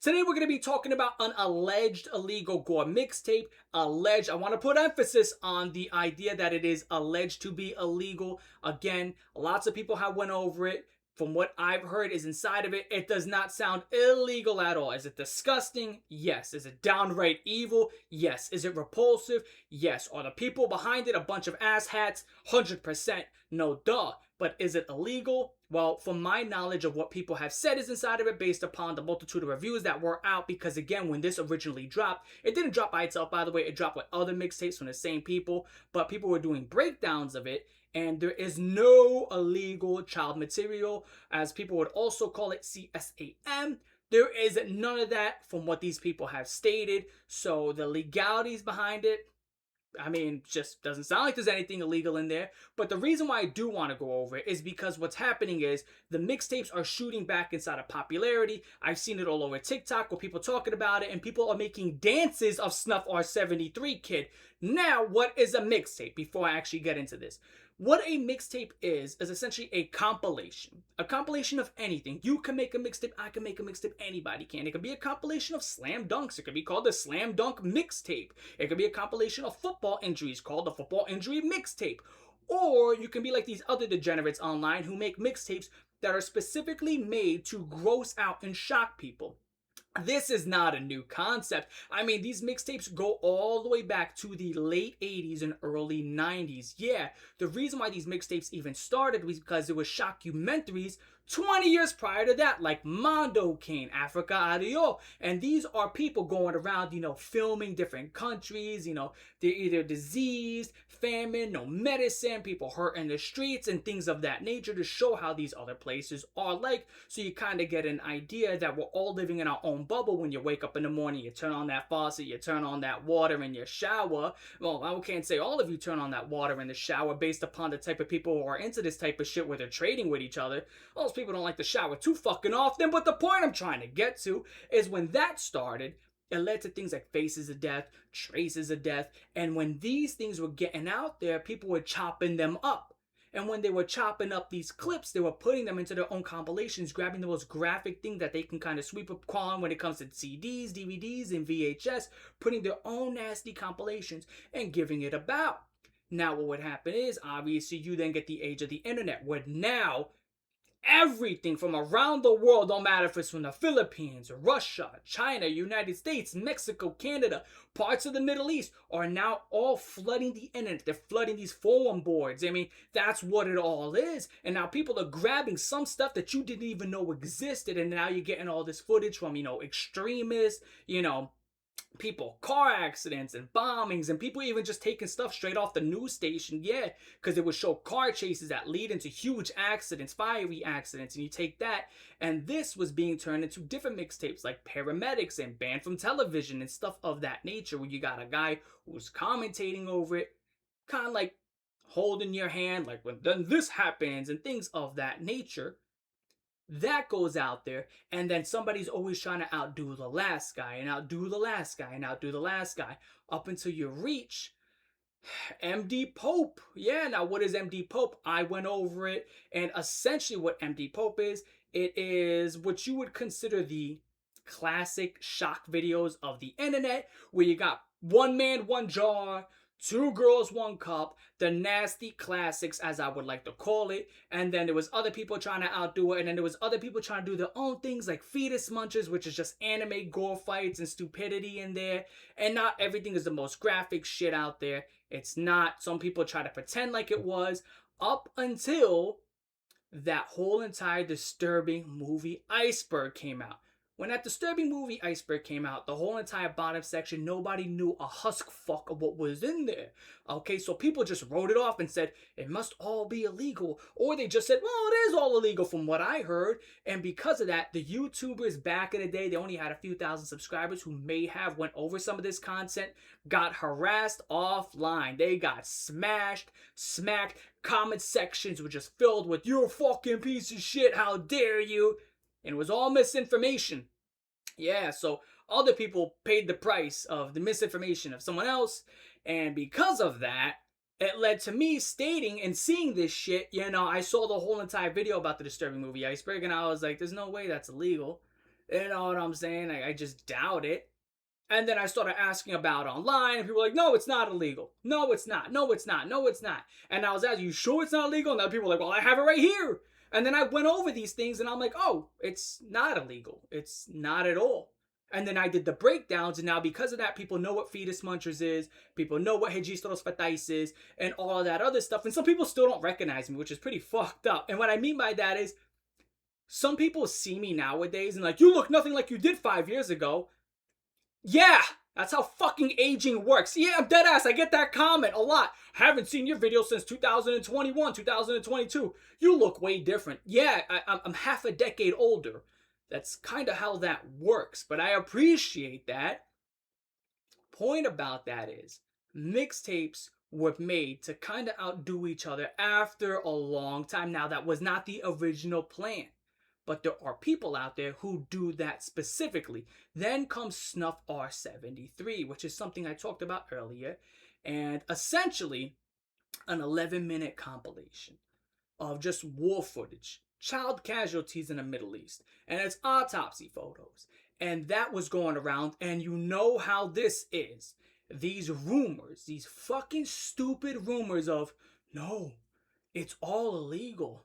Today we're going to be talking about an alleged illegal Gore mixtape. Alleged, I want to put emphasis on the idea that it is alleged to be illegal. Again, lots of people have went over it. From what I've heard is inside of it, it does not sound illegal at all. Is it disgusting? Yes. Is it downright evil? Yes. Is it repulsive? Yes. Are the people behind it a bunch of asshats? 100% no duh. But is it illegal? Well, from my knowledge of what people have said is inside of it based upon the multitude of reviews that were out, because again, when this originally dropped, it didn't drop by itself, by the way. It dropped with other mixtapes from the same people, but people were doing breakdowns of it, and there is no illegal child material, as people would also call it, CSAM. There is none of that from what these people have stated. So the legalities behind it, I mean, just doesn't sound like there's anything illegal in there. But the reason why I do want to go over it is because what's happening is the mixtapes are shooting back inside of popularity. I've seen it all over TikTok where people talking about it, and people are making dances of Snuff R73 kid. Now, what is a mixtape? Before I actually get into this, what a mixtape is essentially a compilation. A compilation of anything. You can make a mixtape, I can make a mixtape, anybody can. It could be a compilation of slam dunks. It could be called the slam dunk mixtape. It could be a compilation of football injuries called the football injury mixtape. Or you can be like these other degenerates online who make mixtapes that are specifically made to gross out and shock people. This is not a new concept. I mean, these mixtapes go all the way back to the late 80s and early 90s. Yeah, the reason why these mixtapes even started was because there was shockumentaries 20 years prior to that, like Mondo Kane, Africa Adio. And these are people going around, filming different countries. They're either diseased, famine, no medicine, people hurt in the streets, and things of that nature to show how these other places are like. So you kind of get an idea that we're all living in our own bubble. When you wake up in the morning, you turn on that faucet, you turn on that water in your shower. Well, I can't say all of you turn on that water in the shower based upon the type of people who are into this type of shit where they're trading with each other. Most people don't like to shower too fucking often, but the point I'm trying to get to is when that started, it led to things like Faces of Death, Traces of Death, and when these things were getting out there, people were chopping them up. And when they were chopping up these clips, they were putting them into their own compilations, grabbing the most graphic thing that they can kind of sweep up on when it comes to CDs, DVDs, and VHS, putting their own nasty compilations and giving it about. Now what would happen is, obviously, you then get the age of the internet, where now everything from around the world, don't matter if it's from the Philippines, Russia, China, United States, Mexico, Canada, parts of the Middle East, are now all flooding the internet. They're flooding these forum boards. I mean, that's what it all is. And now people are grabbing some stuff that you didn't even know existed, and now you're getting all this footage from, extremists, people, car accidents and bombings, and people even just taking stuff straight off the news station, because it would show car chases that lead into huge accidents, fiery accidents, and you take that, and this was being turned into different mixtapes like Paramedics and Banned from Television and stuff of that nature, where you got a guy who's commentating over it, kind of like holding your hand, like when then this happens, and things of that nature. That goes out there, and then somebody's always trying to outdo the last guy, and outdo the last guy, and outdo the last guy, up until you reach mdpope. Yeah, now what is mdpope? I went over it, and essentially what mdpope is, it is what you would consider the classic shock videos of the internet, where you got one man, one jar, two girls, one cup, the nasty classics, as I would like to call it. And then there was other people trying to outdo it, and then there was other people trying to do their own things like fetus munchers, which is just anime gore fights and stupidity in there. And not everything is the most graphic shit out there. It's not. Some people try to pretend like it was, up until that whole entire disturbing movie Iceberg came out. When that disturbing movie Iceberg came out, the whole entire bottom section, nobody knew a husk fuck of what was in there. Okay, so people just wrote it off and said, it must all be illegal. Or they just said, well, it is all illegal from what I heard. And because of that, the YouTubers back in the day, they only had a few thousand subscribers who may have went over some of this content, got harassed offline. They got smashed, smacked. Comment sections were just filled with, you're a fucking piece of shit, how dare you? And it was all misinformation. Yeah, so other people paid the price of the misinformation of someone else. And because of that, it led to me stating and seeing this shit. I saw the whole entire video about the disturbing movie Iceberg, and I was like, there's no way that's illegal. You know what I'm saying? I just doubt it. And then I started asking about it online, and people were like, no, it's not illegal. No, it's not. No, it's not. No, it's not. And I was asking, you sure it's not illegal? And then people were like, well, I have it right here. And then I went over these things, and I'm like, oh, it's not illegal. It's not at all. And then I did the breakdowns, and now because of that, people know what fetus munchers is, people know what registros fatais is, and all of that other stuff. And some people still don't recognize me, which is pretty fucked up. And what I mean by that is, some people see me nowadays and like, you look nothing like you did 5 years ago. Yeah, that's how fucking aging works. Yeah, I'm dead ass. I get that comment a lot. Haven't seen your video since 2021, 2022. You look way different. Yeah, I'm half a decade older. That's kind of how that works, but I appreciate that. Point about that is, mixtapes were made to kind of outdo each other after a long time. Now, that was not the original plan. But there are people out there who do that specifically. Then comes Snuff R73, which is something I talked about earlier, and essentially an 11-minute compilation of just war footage, child casualties in the Middle East, and it's autopsy photos. And that was going around, and you know how this is. These rumors, these fucking stupid rumors of, no, it's all illegal.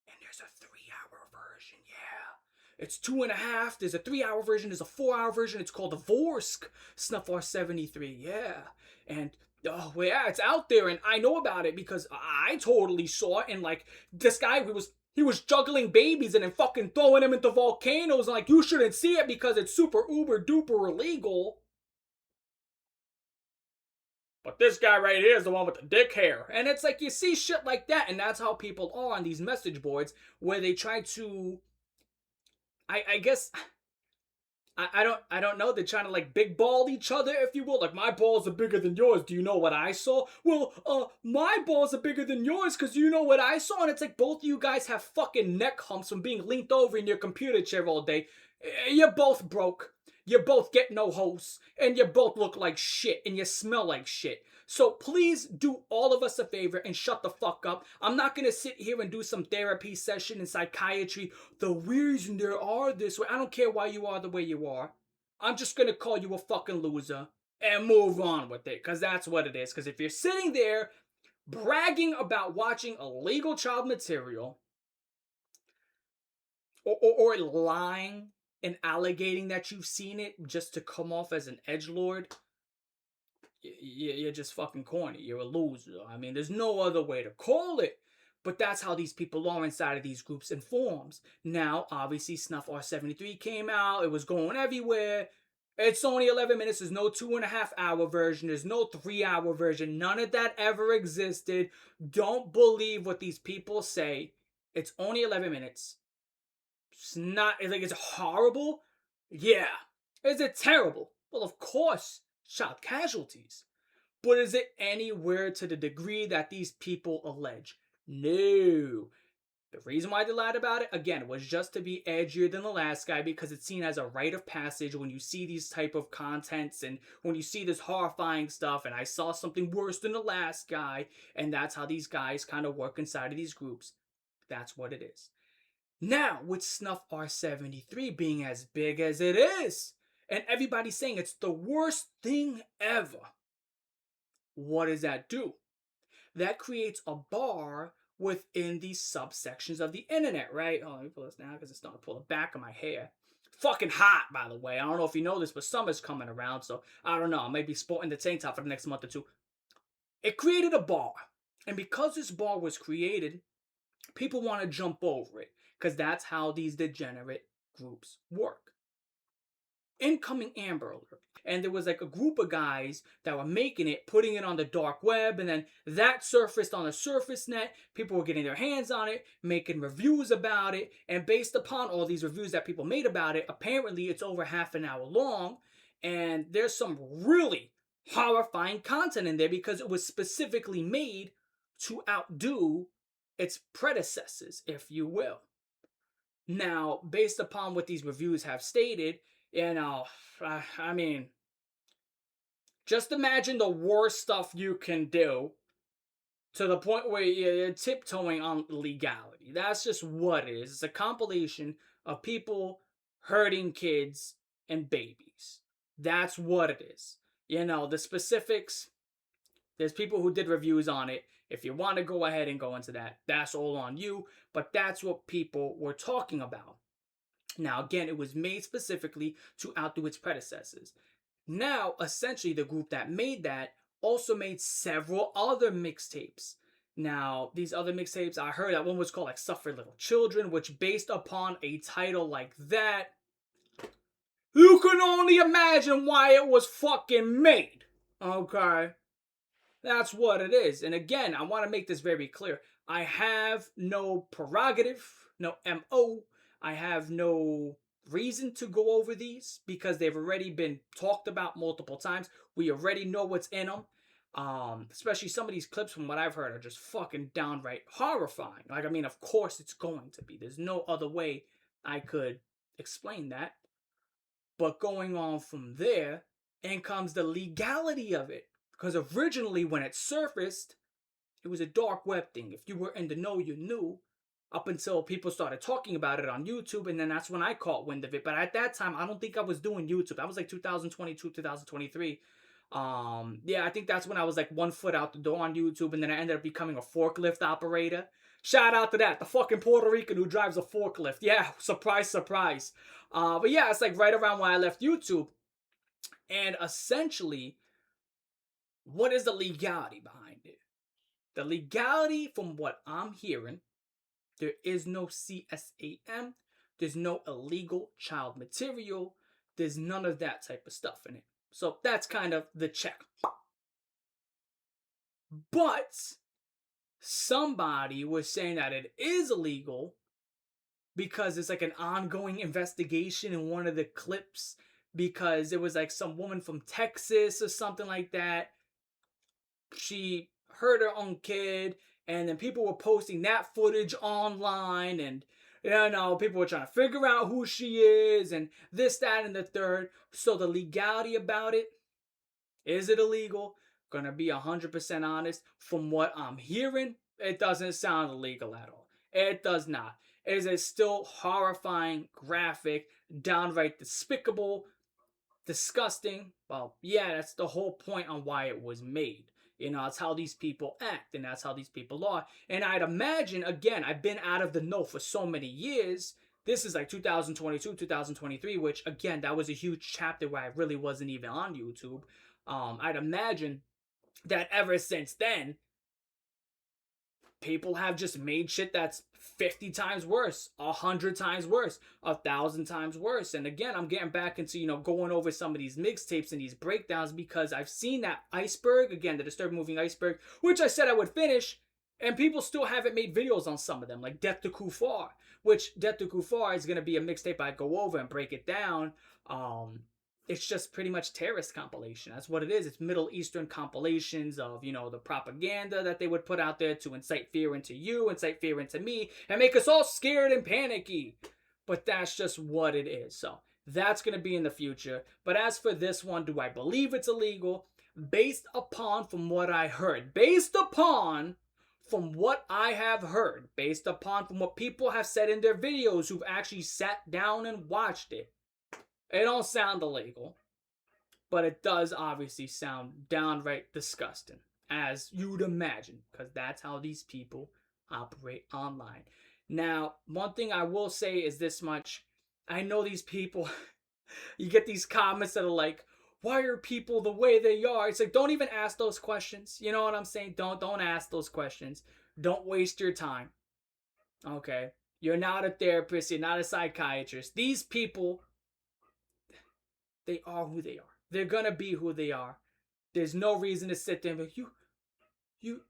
And there's a 3-hour version, yeah. It's 2.5. There's a 3-hour version. There's a 4-hour version. It's called the Vorsk Snuff R73, yeah. And oh yeah, it's out there, and I know about it because I totally saw it. And like this guy, he was juggling babies and then fucking throwing them into volcanoes. And like, you shouldn't see it because it's super uber duper illegal. But this guy right here is the one with the dick hair. And it's like, you see shit like that, and that's how people are on these message boards, where they try to, I guess, I don't know. They're trying to like big ball each other, if you will. Like, my balls are bigger than yours. Do you know what I saw? Well, my balls are bigger than yours because you know what I saw. And it's like, both of you guys have fucking neck humps from being leaned over in your computer chair all day. You're both broke. You both get no hosts. And you both look like shit. And you smell like shit. So please do all of us a favor and shut the fuck up. I'm not going to sit here and do some therapy session in psychiatry. The reason there are this way. I don't care why you are the way you are. I'm just going to call you a fucking loser and move on with it. Because that's what it is. Because if you're sitting there bragging about watching illegal child material, or lying and allegating that you've seen it just to come off as an edgelord, you're just fucking corny. You're a loser. I mean, there's no other way to call it. But that's how these people are inside of these groups and forums. Now, obviously, Snuff R73 came out. It was going everywhere. It's only 11 minutes. There's no 2.5-hour version. There's no 3-hour version. None of that ever existed. Don't believe what these people say. It's only 11 minutes. It's not, it's like, it's horrible. Yeah. Is it terrible? Well, of course, child casualties. But is it anywhere to the degree that these people allege? No. The reason why they lied about it, again, was just to be edgier than the last guy, because it's seen as a rite of passage when you see these type of contents and when you see this horrifying stuff. And I saw something worse than the last guy, and that's how these guys kind of work inside of these groups. That's what it is. Now, with Snuff R73 being as big as it is, and everybody saying it's the worst thing ever, what does that do? That creates a bar within these subsections of the internet, right? Oh, let me pull this down because it's starting to pull the back of my hair. Fucking hot, by the way. I don't know if you know this, but summer's coming around, so I don't know. I might be sporting the tank top for the next month or two. It created a bar. And because this bar was created, people want to jump over it, because that's how these degenerate groups work. Incoming Amber Alert. And there was like a group of guys that were making it, putting it on the dark web, and then that surfaced on the surface net. People were getting their hands on it, making reviews about it, and based upon all these reviews that people made about it, apparently it's over half an hour long, and there's some really horrifying content in there because it was specifically made to outdo its predecessors, if you will. Now, based upon what these reviews have stated, you know, I mean, just imagine the worst stuff you can do to the point where you're tiptoeing on legality. That's just what it is. It's a compilation of people hurting kids and babies. That's what it is. You know, the specifics, there's people who did reviews on it. If you want to go ahead and go into that, that's all on you. But that's what people were talking about. Now, again, it was made specifically to outdo its predecessors. Now, essentially, the group that made that also made several other mixtapes. Now, these other mixtapes, I heard that one was called like Suffer Little Children, which based upon a title like that, you can only imagine why it was fucking made. Okay? That's what it is. And again, I want to make this very clear. I have no prerogative, no MO. I have no reason to go over these because they've already been talked about multiple times. We already know what's in them. Especially some of these clips from what I've heard are just fucking downright horrifying. Like, I mean, of course it's going to be. There's no other way I could explain that. But going on from there, in comes the legality of it. Because originally, when it surfaced, it was a dark web thing. If you were in the know, you knew. Up until people started talking about it on YouTube, and then that's when I caught wind of it. But at that time, I don't think I was doing YouTube. That was like 2022, 2023. Yeah, I think that's when I was like 1 foot out the door on YouTube, and then I ended up becoming a forklift operator. Shout out to that, the fucking Puerto Rican who drives a forklift. Yeah, surprise, surprise. But yeah, it's like right around when I left YouTube. And essentially, what is the legality behind it? The legality, from what I'm hearing, there is no CSAM. There's no illegal child material. There's none of that type of stuff in it. So that's kind of the check. But somebody was saying that it is illegal because it's like an ongoing investigation in one of the clips, because it was like some woman from Texas or something like that. She hurt her own kid, and then people were posting that footage online, and you know, people were trying to figure out who she is, and this, that, and the third. So the legality about it, is it illegal? Gonna be 100% honest. From what I'm hearing, it doesn't sound illegal at all. It does not. It is still horrifying, graphic, downright despicable, disgusting. Well, yeah, that's the whole point on why it was made. You know, that's how these people act, and that's how these people are. And I'd imagine, again, I've been out of the know for so many years. This is like 2022, 2023, which, again, that was a huge chapter where I really wasn't even on YouTube. I'd imagine that ever since then, people have just made shit that's 50 times worse, 100 times worse, 1,000 times worse. And again, I'm getting back into, you know, going over some of these mixtapes and these breakdowns because I've seen that iceberg, again, the disturbing moving iceberg, which I said I would finish, and people still haven't made videos on some of them, like Death to Kufar, which Death to Kufar is going to be a mixtape I go over and break it down. It's just pretty much terrorist compilation. That's what it is. It's Middle Eastern compilations of, you know, the propaganda that they would put out there to incite fear into you, incite fear into me, and make us all scared and panicky. But that's just what it is. So that's going to be in the future. But as for this one, do I believe it's illegal? Based upon from what I heard. Based upon from what I have heard. Based upon from what people have said in their videos who've actually sat down and watched it. It don't sound illegal, but it does obviously sound downright disgusting, as you'd imagine, because that's how these people operate online. Now, one thing I will say is this much. I know these people, you get these comments that are like, why are people the way they are? It's like, don't even ask those questions. You know what I'm saying? Don't ask those questions. Don't waste your time. Okay? You're not a therapist. You're not a psychiatrist. These people, they are who they are. They're gonna be who they are. There's no reason to sit there and be like,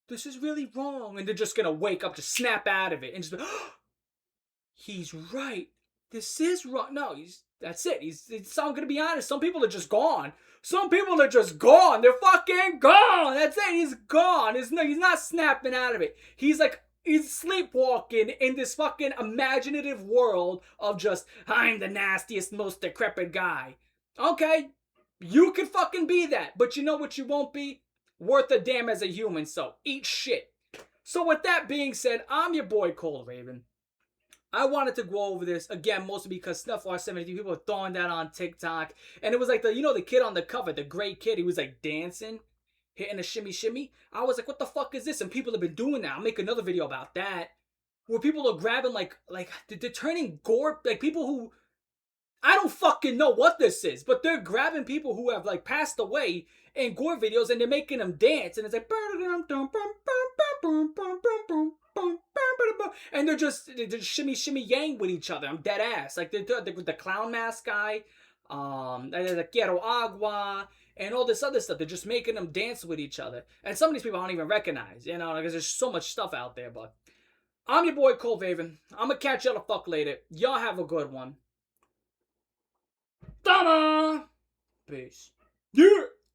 this is really wrong. And they're just gonna wake up, just snap out of it, and just be, oh, he's right. This is wrong. No, that's it. So I'm gonna be honest. Some people are just gone. Some people are just gone. They're fucking gone. That's it. He's gone. He's not snapping out of it. He's sleepwalking in this fucking imaginative world of just, I'm the nastiest, most decrepit guy. Okay, you can fucking be that, but you know what you won't be? Worth a damn as a human, so eat shit. So with that being said, I'm your boy ColdRaven. I wanted to go over this again, mostly because Snuff R73 people were throwing that on TikTok, and it was like the kid on the cover, the great kid. He was like dancing, hitting a shimmy shimmy. I was like, what the fuck is this? And people have been doing that. I'll make another video about that, where people are grabbing like they're turning Gore, like people who I don't fucking know what this is, but they're grabbing people who have like passed away in Gore videos and they're making them dance, and it's like and they're just shimmy shimmy yang with each other. I'm dead ass. Like the clown mask guy, the Quiero Agua, and all this other stuff. They're just making them dance with each other. And some of these people I don't even recognize, because there's so much stuff out there. But I'm your boy ColdRaven. I'm gonna catch y'all the fuck later. Y'all have a good one. Tama! Peace. Yeah!